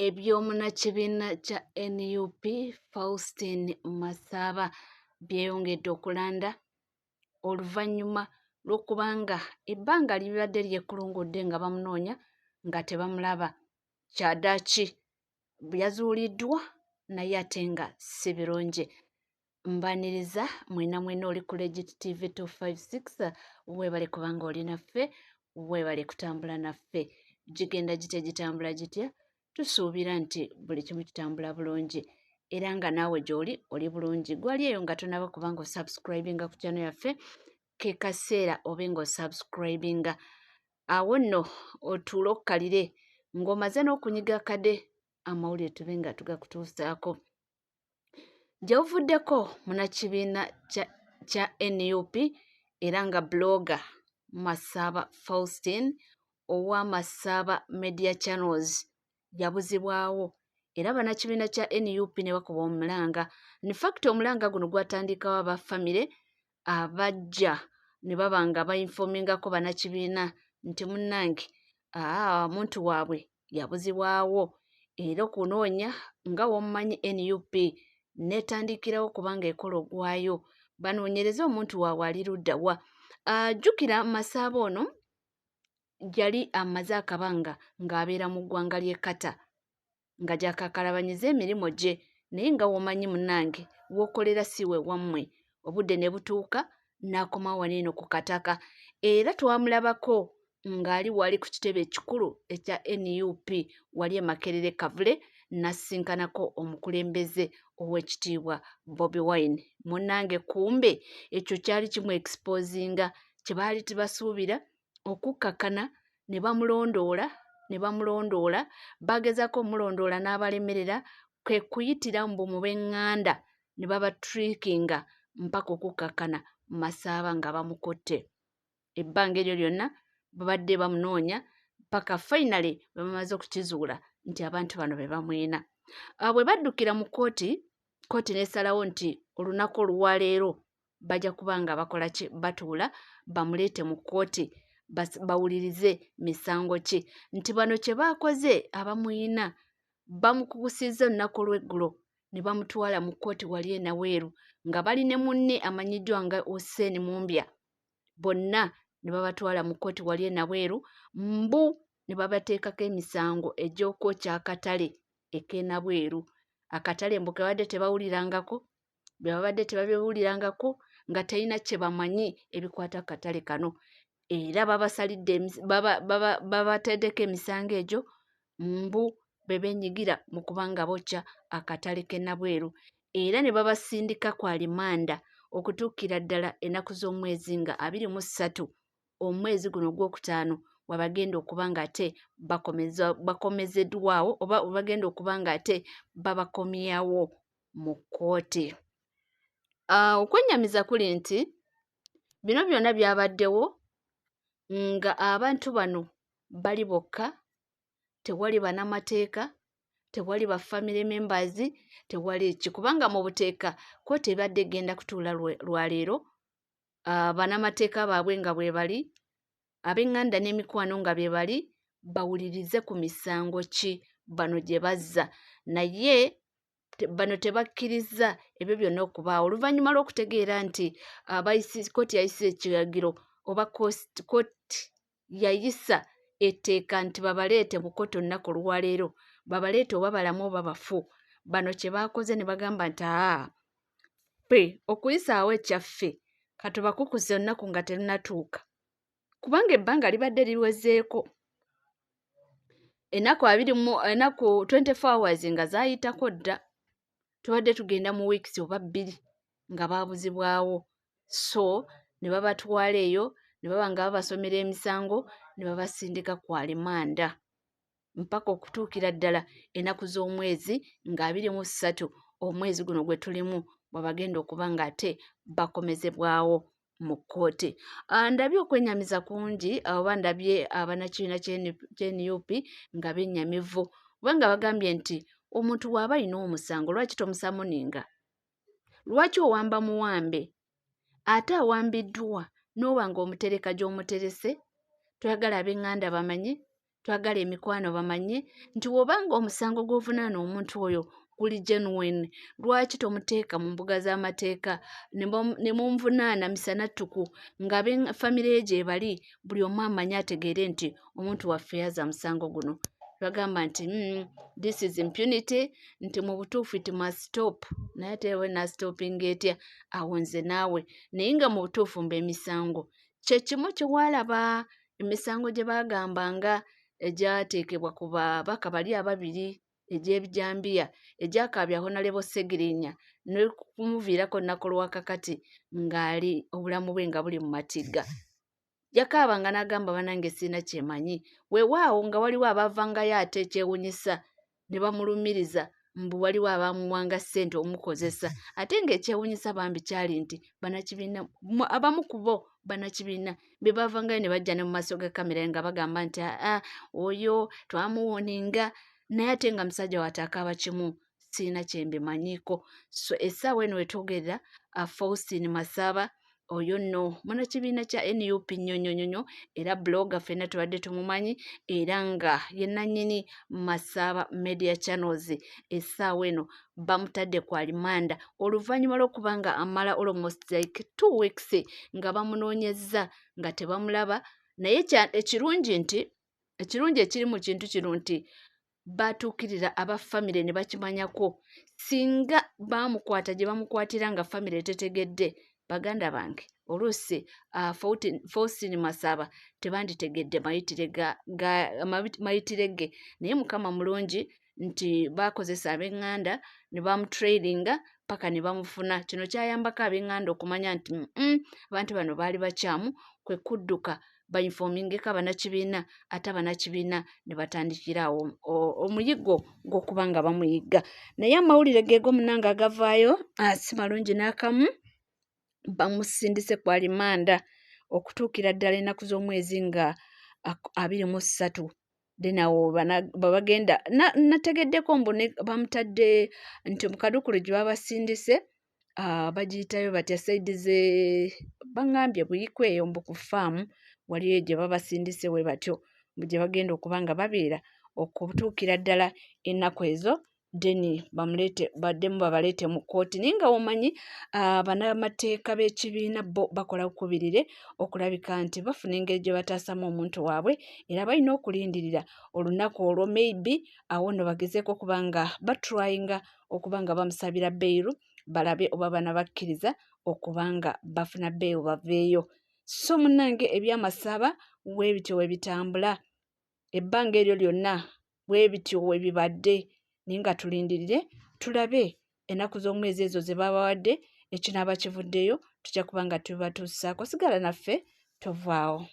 Ebyomunakibiina kya NUP Faustin Masaba byeyongedde okulanda oluvannyuma lw'okubanga ebbanga libadde lyekulungudde nga bamunoonya nga tebamulaba. Kyaddaaki yazuuliddwa naye ate nga si birungi. Mbaniriza mwena oli ku Legit TV 256 weebale kubanga oli naffe, weebale kutambula naffe. Gigenda gitya gitambula gitya? Tusuubira nti buli kimu kitambula bulungi era nga naawe gy'oli oli bulungi. Gwali eyo nga tonaba kubanga osubscribinga ku channel yaffe, ke kaseera obe ng'osubscribinga. Awo nno otuule okkalire ng'omaze n'okunyiga kade amawulire tube nga tugakutuusaako. Gy'ovuddeko munnakibiina kya NUP era nga blogger Masaba Faustin owa Masaba Media Channels yabuzibwawo era bannakibiina kya NUP ne bakuba omulanga. In fact omulanga guno gwatandikawo abafamire abajja ne baba nga bayinfomingako bannakibiina nti munnange omuntu waabwe yabuzibwawo era okunoonya nga w'omumanyi NUP netandikirawo kubanga ekola ogwayo banoonyereze omuntu waabwe ali ludda wa. Jjukira Masaba ono yali amaze akabanga ng'abeera mu ggwanga ly'e Qatar nga gy'akaakalabanyiza emirimu gye, naye nga w'omanyi munnange w'okolera si we wammwe. Obudde ne butuuka n'akomawo wano eno ku kataka era twamulabako ng'ali wali ku kitebe ekikulu ekya NUP wali e Makerere Kavule n'asinkanako omukulembeze ow'ekitiibwa Bobi Wine. Munnange kumbe ekyo kyali kimu exposinga kye baali tebasuubira okukkakana ne bamulondoola bagezaako omulondoola n'abalemerera kwe kuyitira mbu mu b'eŋŋanda ne babatrikinga mpaka okukkakana Masaba nga bamukutte. Ebbanga eryo lyonna babadde bamunoonya paka finally bwe bamaze okukizuula nti abantu bano be bamwena. Bwe baddukira mu kkooti n'esalawo nti olunaku olwaleero bajja kuba nga bakola ki? Batuula bamuleete mu kkooti bawulirize misango ki. Nti bano kye baakoze abamuyina bamukubusizza olunaku olw'eggulo ne bamutwala mu kkooti wali e Naweeru nga bali ne munne amanyiddwa nga Hussein Mumbya. Bonna ne babatwala mu kkooti wali e Naweeru mbu ne babateekako emisango egy'okwokya akatale ek'e Nabweru. Akatale mbu ke babadde tebawulirangako, be babadde tebabiwulirangako nga talina kye bamanyi ebikwata ku katale kano. Era babasalidde babateddeko emisango egyo mbu be beenyigira mu kubanga bokya akatale k'e Nabweru era ne babasindika ku alimanda okutuukira ddala ennaku z'omwezi nga 23 omwezi guno ogwokutaano wabagenda okuba nga ate bakomezeddwawo oba wabagenda okuba nga ate babakomyawo mu kkooti. Okwennyamiza kuli nti bino byonna byabaddewo nga abantu bano bali bokka, tewali bannamateeka, tewali ba family members, tewali ki kubanga mu buteeka kkooti ebadde egenda kutuula lwaleero bannamateeka baabwe nga bwe bali, ab'eŋŋanda n'emikwano nga bye bali bawulirize ku misango ki bano gye bazza. Naye bano tebakkiriza ebyo byonna okubaawo oluvannyuma lw'okutegeera nti kkooti yayisa ekiragiro oba kkooti yayisa etteeka nti babaleete mu kkooti olunaku olwaleero, babaleete oba balamu oba bafu. Bano kye baakoze ne bagamba nti okuyisaawo ekyaffe katubakukuze olunaku nga terunnatuuka kubanga ebbanga libadde liwezeeko ennaku 24 hours nga zaayitako dda. Tubadde tugenda mu weeks oba 2 nga baabuzibwawo. So ne babatwala eyo ne baba nga babasomera emisango ne babasindika ku alimanda mpaka okutuukira ddala ennaku z'omwezi nga 23 omwezi guno gwe tulimu bwe bagenda okuba nga ate bakomezebwawo mu kkooti. Ndabye okwennyamiza kungi oba ndabye abannakibiina ky'NUP nga bennyamivu kubanga bagambye nti omuntu bw'aba alina omusango lwaki tomusamuninga? Lwaki owamba muwambe ate awambiddwa n'oba ng'omutereka gy'omuterese? Toyagala ab'eŋŋanda bamanye, twagala emikwano bamanye nti wobanga omusango gw'ovunaana omuntu oyo guli genuine, lwaki tomuteeka mu mbuga z'amateeka ne munvunaana misana ttuku nga famire gye bali buli omu amanye ategeere nti omuntu waffe yaza musango guno. Bagamba nti this is impunity, nti mu butuufu it must stop. Naye ate we naastopinga etya awo nze naawe, naye nga mu butuufu mba emisango kye kimu kye walaba emisango gye bagambanga egyateekebwa ku babaka bali ababiri egy'ebijambiya egyakaabya Honorable Segirinya n'okumuviirako Nakolo Wakakati ng'ali obulamu bwe nga buli mu matigga. Yakaabanga n'agamba banange sirina kyemanyi, weewaawo nga waliwo abaavangayo ate ekyewunyisa ne bamulumiriza mbu waliwo abamuwanga ssente omukozesa, ate ng'ekyewunyisa bambi kyali nti bannakibiina abamu ku bo bannakibiina be baavangayo ne bajja ne mu maaso ga kamera nga bagamba nti oyo twamuwoninga, naye ate nga musajja wataakaaba kimu sirina kyembimanyiiko. So essaawa eno wetwogerera Faustin Masaba oyo nno munnakibiina kya NUP nnyonyonyonyo era blogger ffenna tubadde tumumanyi era nga ye nannyini Masaba Media Channels. Essaawa eno bamutadde ku alimanda oluvannyuma lw'okuba nga amala almost like 2 weeks nga bamunoonyezza nga tebamulaba. Naye ekirungi ekiri mu kintu kino nti batuukirira aba famire ne bakimanyako. Singa baamukwata gye bamukwatira nga famire tetegedde, baganda bange oluusi Faustin Masaba tebanditegedde mayitire ge, naye Mukama mulungi nti bakozesa ab'eŋŋanda ne bamutrailinga paka ne bamufuna. Kino kyayambako ab'eŋŋanda okumanya nti abantu bano baali bakyamu, kwe kudduka bayinfomingeko abannakibiina, ate abannakibiina ne batandikirawo omuyiggo gw'okuba nga bamuyigga. Naye amawulire geego munange agavaayo si malungi n'akamu. Bamusindise ku alimanda okutuukira ddala ennaku z'omwezi nga 23. Then awo babagenda nategeddeko mbu bamutadde nti mu kadukulu gye babasindise bagiyitayo batya saidi ze baŋŋambye buyikwe eyo mbu ku faamu waliyo gye babasindise we batyo gye bagenda okuba nga babeera okutuukira ddala ennaku ezo. Then baddemu babaleete mu kkooti. Naye nga womanyi bannamateeka b'ekibiina bo bakola kubirire okulabika nti bafuna engeri gye bataasamu omuntu waabwe, era balina okulindirira olunaku olwo maybe awo nno bagezeeko okuba nga batrayinga okuba nga bamusabira beiru balabe oba banabakkiriza okuba nga bafuna beiru baveeyo. So munnange ebyamasaba weebityo webitambula, ebbanga eryo lyonna weebityo webibadde, naye nga tulindirire tulabe ennaku z'omwezi ezo ze babawadde ekinaaba kivuddeyo, tujja kuba nga tubatuusaako. Sigala naffe tovaawo.